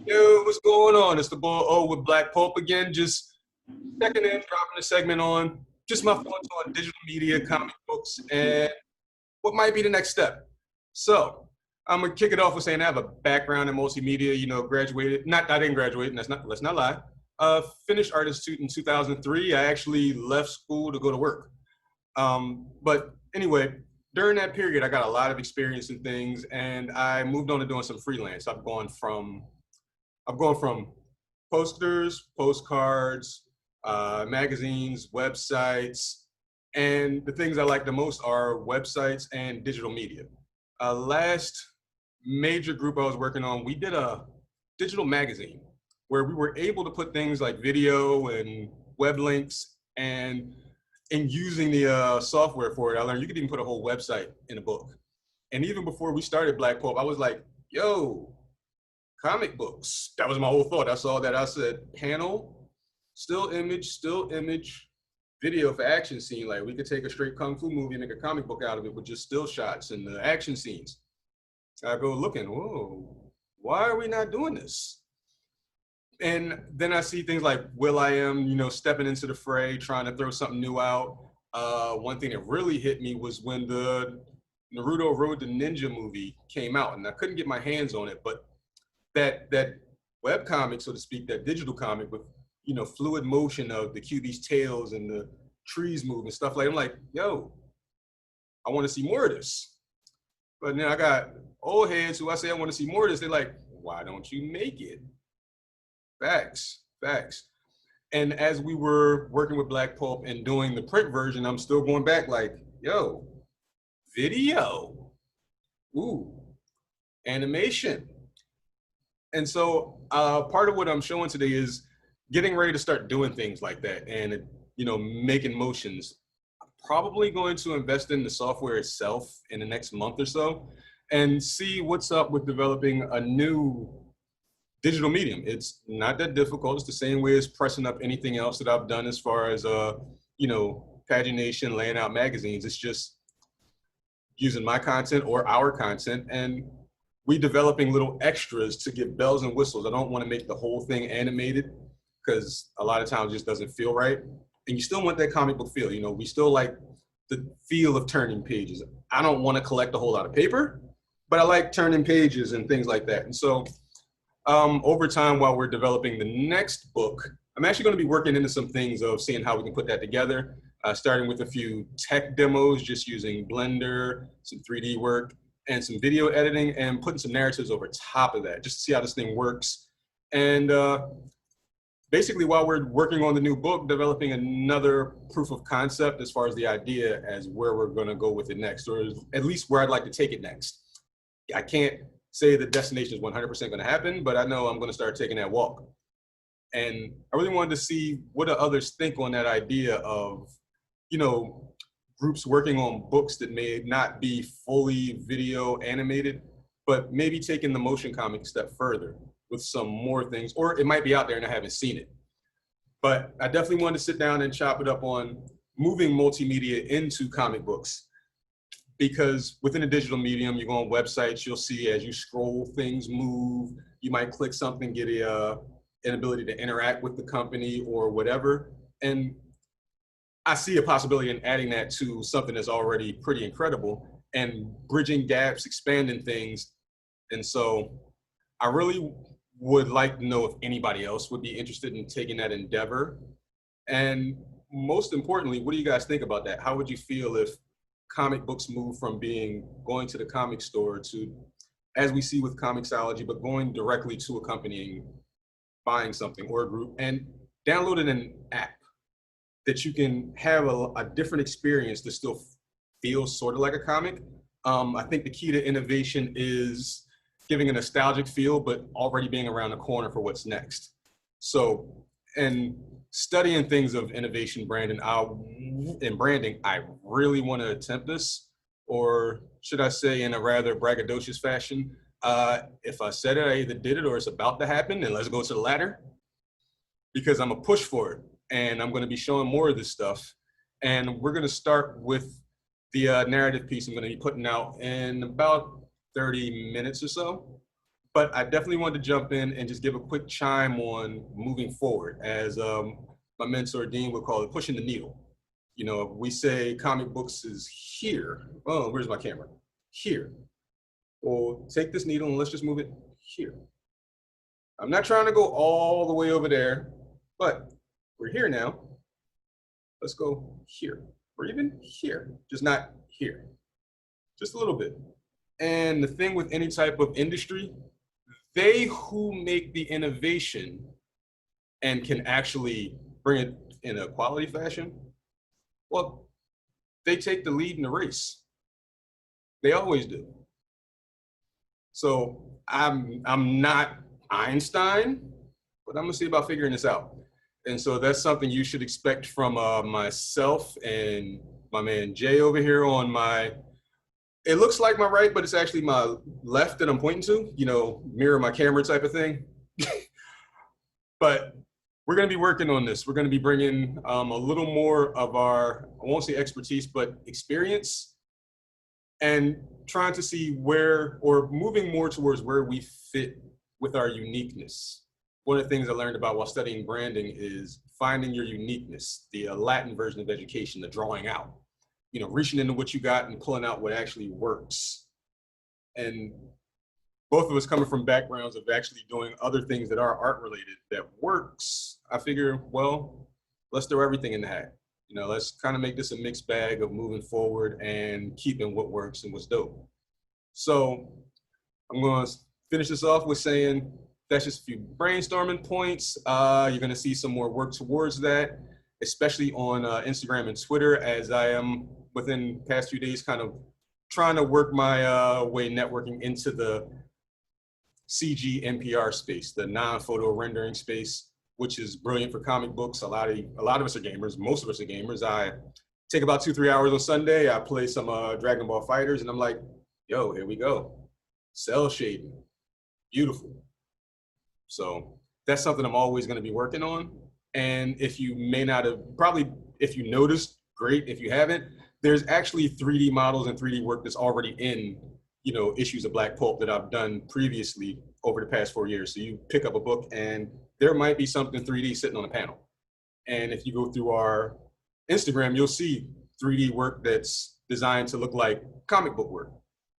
Yo, what's going on? It's the boy O with Black Pulp again. Just checking in, dropping a segment on just my thoughts on digital media, comic books, and what might be the next step. So I'm gonna kick it off with saying I have a background in multimedia. Graduated. Not I didn't graduate, and let's not lie. Finished art institute in 2003. I actually left school to go to work. But anyway, during that period, I got a lot of experience in things, and I moved on to doing some freelance. I've gone from posters, postcards, magazines, websites, and the things I like the most are websites and digital media. Last major group I was working on, we did a digital magazine where we were able to put things like video and web links, and using the software for it, I learned you could even put a whole website in a book. And even before we started Black Pulp, I was like, yo, comic books. That was my whole thought. I saw that. I said, panel, still image, video for action scene. Like we could take a straight kung fu movie and make a comic book out of it with just still shots and the action scenes. I go looking, whoa, why are we not doing this? And then I see things like will.i.am, stepping into the fray, trying to throw something new out. One thing that really hit me was when the Naruto Road to Ninja movie came out, and I couldn't get my hands on it, but that web comic, so to speak, that digital comic with fluid motion of the QB's tails and the trees move and stuff like that. I'm like, yo, I want to see more of this. But then I got old heads who I say I want to see more of this. They're like, why don't you make it? Facts. And as we were working with Black Pulp and doing the print version, I'm still going back like, yo, video, ooh, animation. And so part of what I'm showing today is getting ready to start doing things like that and, making motions. I'm probably going to invest in the software itself in the next month or so and see what's up with developing a new digital medium. It's not that difficult. It's the same way as pressing up anything else that I've done as far as, pagination, laying out magazines. It's just using my content or our content and we developing little extras to give bells and whistles. I don't want to make the whole thing animated because a lot of times it just doesn't feel right. And you still want that comic book feel. We still like the feel of turning pages. I don't want to collect a whole lot of paper, but I like turning pages and things like that. And so over time, while we're developing the next book, I'm actually going to be working into some things of seeing how we can put that together, starting with a few tech demos, just using Blender, some 3D work, and some video editing, and putting some narratives over top of that, just to see how this thing works. And basically, while we're working on the new book, developing another proof of concept as far as the idea as where we're going to go with it next, or at least where I'd like to take it next. I can't say the destination is 100% going to happen, but I know I'm going to start taking that walk. And I really wanted to see what do others think on that idea of, groups working on books that may not be fully video animated, but maybe taking the motion comic step further with some more things, or it might be out there and I haven't seen it. But I definitely wanted to sit down and chop it up on moving multimedia into comic books, because within a digital medium, you go on websites, you'll see as you scroll, things move. You might click something, get an ability to interact with the company or whatever. And I see a possibility in adding that to something that's already pretty incredible and bridging gaps, expanding things. And so I really would like to know if anybody else would be interested in taking that endeavor. And most importantly, what do you guys think about that? How would you feel if comic books move from going to the comic store to, as we see with Comixology, but going directly to a company and buying something or a group and downloading an app that you can have a different experience that still feels sort of like a comic. I think the key to innovation is giving a nostalgic feel, but already being around the corner for what's next. So, and studying things of innovation branding, I really want to attempt this, or should I say in a rather braggadocious fashion, if I said it, I either did it or it's about to happen, and let's go to the latter, because I'm a push for it. And I'm going to be showing more of this stuff. And we're going to start with the narrative piece I'm going to be putting out in about 30 minutes or so. But I definitely wanted to jump in and just give a quick chime on moving forward, as my mentor Dean would call it, pushing the needle. You know, if we say comic books is here. Oh, where's my camera? Here. Well, take this needle and let's just move it here. I'm not trying to go all the way over there, but we're here now. Let's go here, or even here, just not here, just a little bit. And the thing with any type of industry, they who make the innovation and can actually bring it in a quality fashion, well, they take the lead in the race. They always do. So I'm not Einstein, but I'm gonna see about figuring this out. And so that's something you should expect from myself and my man Jay over here on my, it looks like my right, but it's actually my left that I'm pointing to, you know, mirror my camera type of thing. But we're gonna be working on this. We're gonna be bringing a little more of our, I won't say expertise, but experience, and trying to see where, or moving more towards where we fit with our uniqueness. One of the things I learned about while studying branding is finding your uniqueness, the Latin version of education, the drawing out, you know, reaching into what you got and pulling out what actually works. And both of us coming from backgrounds of actually doing other things that are art related that works, I figure, well, let's throw everything in the hat. You know, let's kind of make this a mixed bag of moving forward and keeping what works and what's dope. So I'm going to finish this off with saying that's just a few brainstorming points. You're going to see some more work towards that, especially on Instagram and Twitter, as I am within the past few days kind of trying to work my way networking into the CG NPR space, the non-photo rendering space, which is brilliant for comic books. A lot of us are gamers. Most of us are gamers. I take about 2-3 hours on Sunday. I play some Dragon Ball Fighters, and I'm like, yo, here we go. Cell shading, beautiful. So that's something I'm always going to be working on. And if you may not have, probably if you noticed, great. If you haven't, there's actually 3D models and 3D work that's already in, you know, issues of Black Pulp that I've done previously over the past 4 years. So you pick up a book and there might be something 3D sitting on a panel. And if you go through our Instagram, you'll see 3D work that's designed to look like comic book work.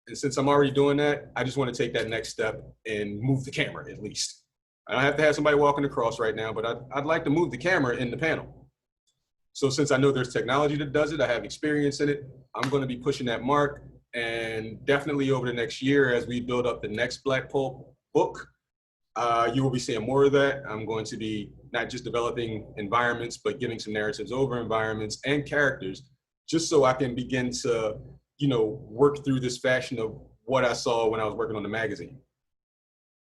And since I'm already doing that, I just want to take that next step and move the camera at least. I don't have to have somebody walking across right now, but I'd like to move the camera in the panel. So since I know there's technology that does it, I have experience in it, I'm going to be pushing that mark. And definitely over the next year, as we build up the next Black Pulp book, you will be seeing more of that. I'm going to be not just developing environments, but giving some narratives over environments and characters, just so I can begin to, you know, work through this fashion of what I saw when I was working on the magazine.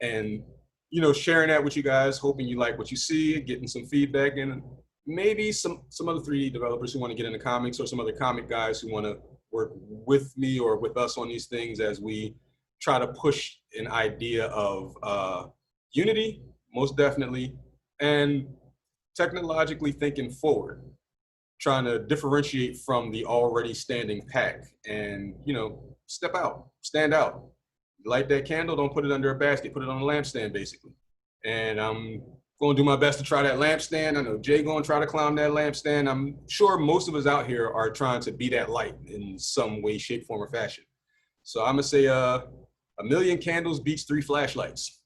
And, you know, sharing that with you guys, hoping you like what you see, getting some feedback, and maybe some other 3D developers who want to get into comics, or some other comic guys who want to work with me or with us on these things as we try to push an idea of unity, most definitely, and technologically thinking forward, trying to differentiate from the already standing pack and, you know, step out, stand out. Light that candle, don't put it under a basket, put it on a lampstand, basically. And I'm going to do my best to try that lampstand. I know Jay going to try to climb that lampstand. I'm sure most of us out here are trying to be that light in some way, shape, form, or fashion. So I'm going to say a million candles beats 3 flashlights.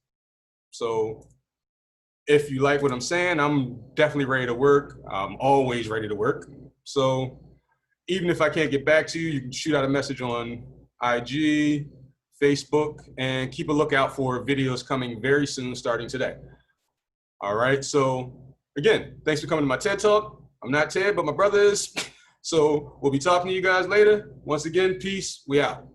So if you like what I'm saying, I'm definitely ready to work. I'm always ready to work. So even if I can't get back to you, you can shoot out a message on IG, Facebook, and keep a lookout for videos coming very soon, starting today. All right, so again, thanks for coming to my TED Talk. I'm not Ted, but my brother is. So we'll be talking to you guys later. Once again, peace, we out.